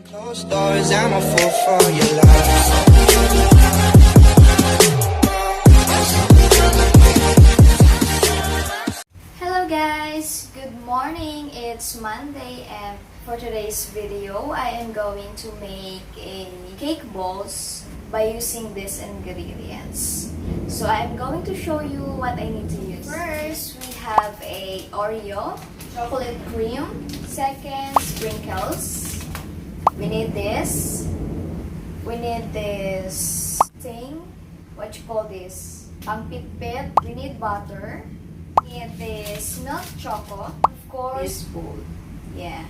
Closed doors, I'm a fool for your love. Hello guys! Good morning! It's Monday and for today's video, I am going to make a cake balls by using these ingredients. So I'm going to show you what I need to use. First, we have a Oreo, chocolate cream. Second, sprinkles. We need this. We need this thing. What you call this? Pangpitpit. We need butter. We need this milk choco. Of course, food. Yeah,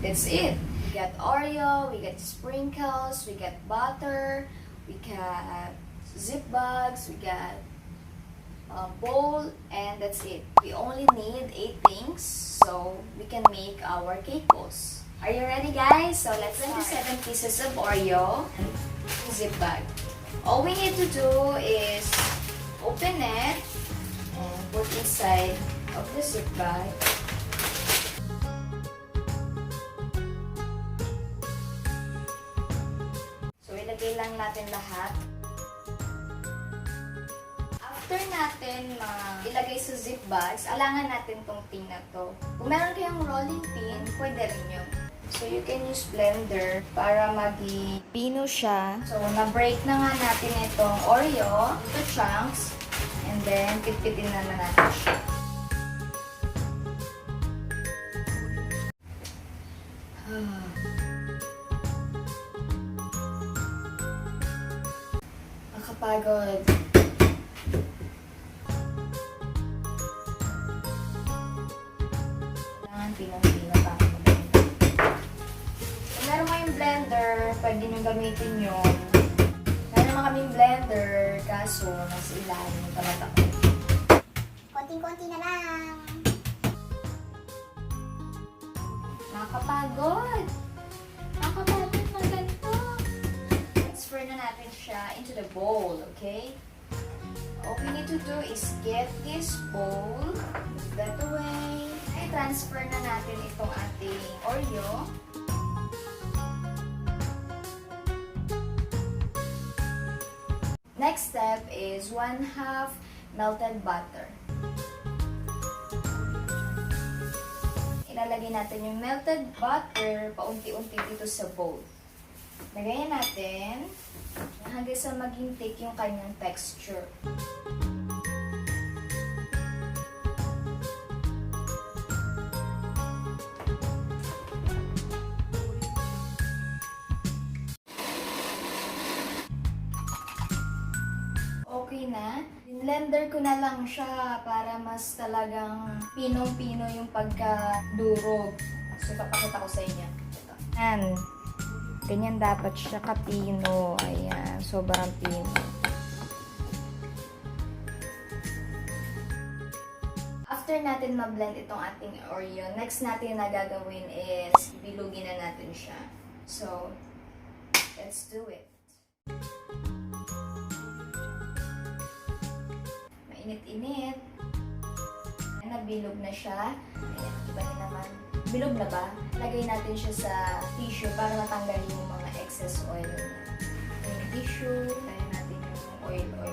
that's it. We got Oreo. We got sprinkles. We got butter. We got zip bags. We got a bowl, and that's it. We only need 8 things, so we can make our cake balls. Are you ready, guys? So let's 27 pieces of Oreo and zip bag. All we need to do is open it and put inside of the zip bag. So ilagay lang natin lahat. After natin ilagay sa zip bags, kailangan natin tong tin na to. Kung meron kayong rolling pin, pwede rin yun. So you can use blender para maging pino siya. So na-break na nga natin itong Oreo into chunks and then pitpitin na natin siya. Nakapagod. Kailangan pinong-pino pa. Kung meron kayong blender, pwede nyo gamitin yun. Meron naman kaming blender, kaso nasa ilalim yung palatak. Konting-konti na lang. Nakakapagod. Nakakapagod na ganito. Transfer na natin siya into the bowl, okay? All we need to do is get this bowl, move that away. Ay, transfer na natin itong ating Oreo. Next step is 1/2 melted butter. Ilalagay natin yung melted butter paunti-unti dito sa bowl. Lagayan natin hanggang sa maging thick yung kanyang texture. Okay na. Blender ko na lang siya para mas talagang pinong-pino yung pagkadurog. So, papakita ko sa inyo. Ito. Ayan. Ganyan dapat siya kapino. Ayan. Sobrang pino. After natin ma-blend itong ating Oreo, next natin na gagawin is bilugin na natin siya. So, let's do it. Init-init. Nabilog na siya. Ayan, iba na naman. Bilog na ba? Lagay natin siya sa tissue para matanggal yung mga excess oil niya. Yung tissue, lagay natin yung oil niya.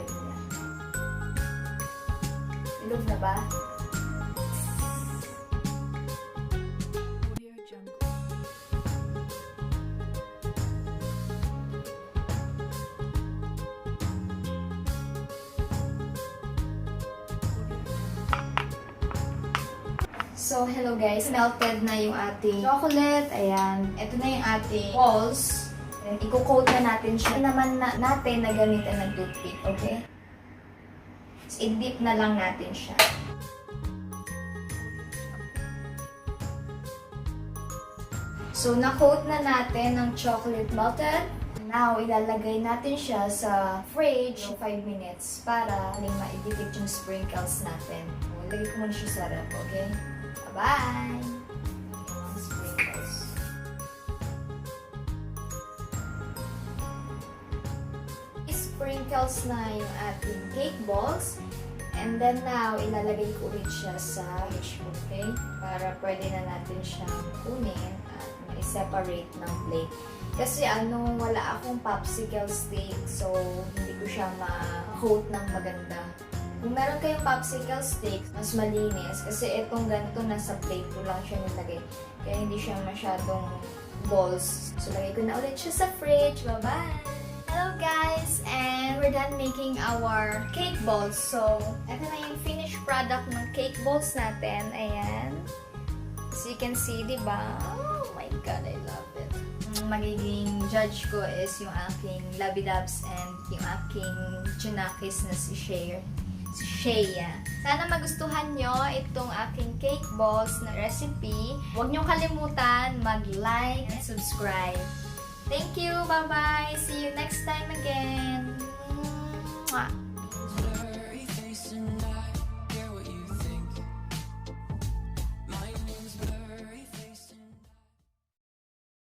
Bilog na ba? So, hello guys. Melted na yung ating chocolate. Ayan. Ito na yung ating balls. And i-coat na natin siya. Naman natin na gamitan ng toothpick. Okay? So, i-dip na lang natin siya. So, na-coat na natin ng chocolate melted. Now, ilalagay natin siya sa fridge 5 minutes para ma-idikit yung sprinkles natin. Lagay ko muna siya sa ref, okay? Bye! Sprinkles. Sprinkles na yung ating cake balls. And then now, ilalagay ko ulit siya sa fridge, okay? Para pwede na natin siyang kunin at separate ng plate. Kasi wala akong popsicle stick, so hindi ko siya ma-coat ng maganda. Kung meron kayong popsicle stick, mas malinis. Kasi itong ganito, nasa plate ko lang siya nilagay. Kaya hindi siya masyadong balls. So, lagay ko na ulit siya sa fridge. Bye-bye! Hello guys! And we're done making our cake balls. So, ito na yung finished product ng cake balls natin. Ayan. As you can see, diba? Oh my God, I love it. Magiging judge ko is yung aking labidabs and yung aking chunakis na si Shea. Sana magustuhan nyo itong aking cake balls na recipe. Huwag nyo kalimutan mag-like and subscribe. Thank you! Bye-bye! See you next time again! Mwah!